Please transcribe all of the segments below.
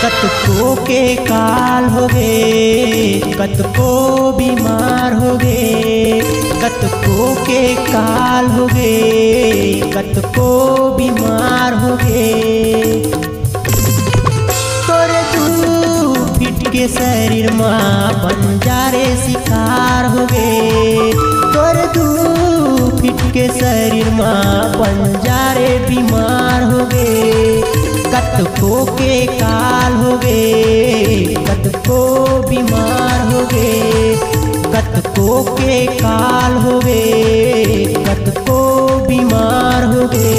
कतको के काल हो गे, कतको बीमार हो गे, कतको के काल हो गे, कतको बीमार हो गे। तोरे तू फिट के शरीर माँ बन जा रे शिकार हो गे, तोरे तू फिट के शरीर माँ बन जा रे बीमार हो गे। कतको के काल हो गे, कतको बीमार हो गे, कतको के काल हो गे, कतको बीमार हो गे।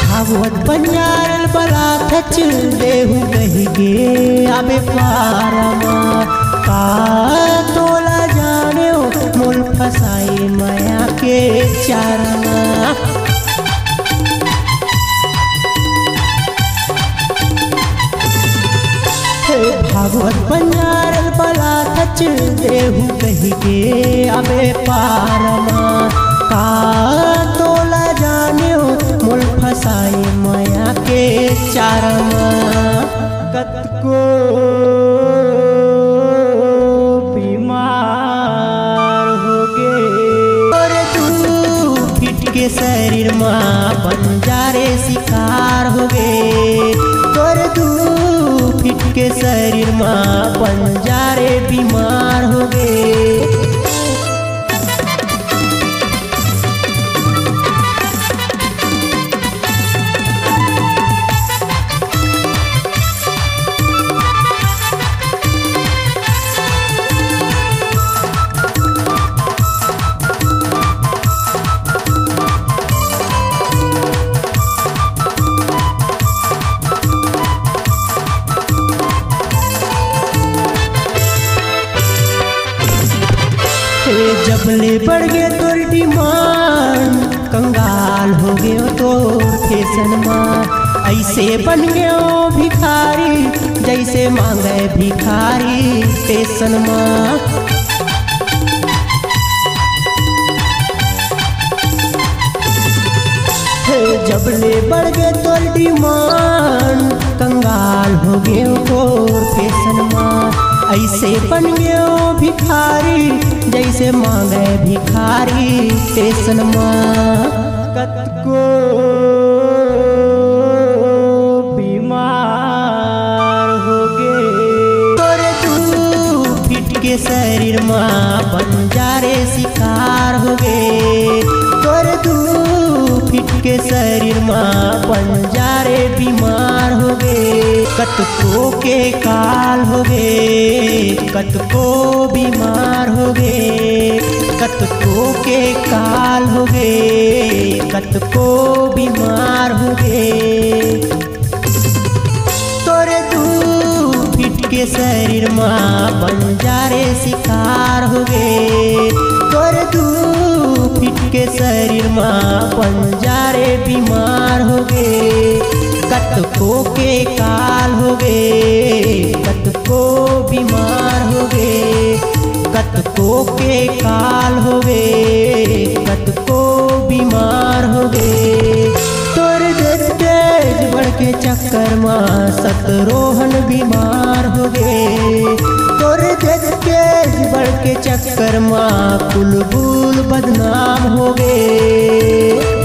भागवत बंजारल बला थच देहु कही गे आबे पारमा, का तोला जाने मोल फसाई माया के चारमा। भागवत बंजारल बला थच देहु कही गे आबे पारमा, का तोला जाने मोल फसाई माया के चारमा। कतको बीमार हो गे, तोरे तू फिट के शरीर माँ बन जा रे शिकार हो गे, तोरे तू फिट के शरीर माँ बन जा रे बीमार हो गे। जबले बढ़ गए तोर डिमांड, कंगाल हो गए तो फैशन माँ, ऐसे बन गए भिखारी जैसे मांगे भिखारी स्टेशन माँ। जबले बढ़ गए तोर डिमांड, कंगाल हो गए तो फैशन माँ, ऐसे बन गए भिखारी जैसे मांगे भिखारी स्टेशन माँ। कतको बीमार हो गे, तोरे तू फिट के शरीर माँ बन जा रे शिकार हो गे, तोरे तू फिट के शरीर माँ बन जा रे बीमार हो गे। कतको के काल हो गे, कतको बीमार हो गे, कतको के काल हो गे, कतको बीमार हो गे। तोरे तू फिट के शरीर माँ बन जा रे शिकार हो गे, तोरे तू फिट के शरीर माँ बन जा रे बीमार हो गे। कतको के काल हो गे, कतको बीमार हो गे, कतको के काल हो गे, कतको बीमार हो गे। तोर तेज बढ़ के चक्कर माँ सतरोहन बीमार हो गे, तोर तेज बढ़ के चक्कर माँ कुलबुल बदनाम हो गे।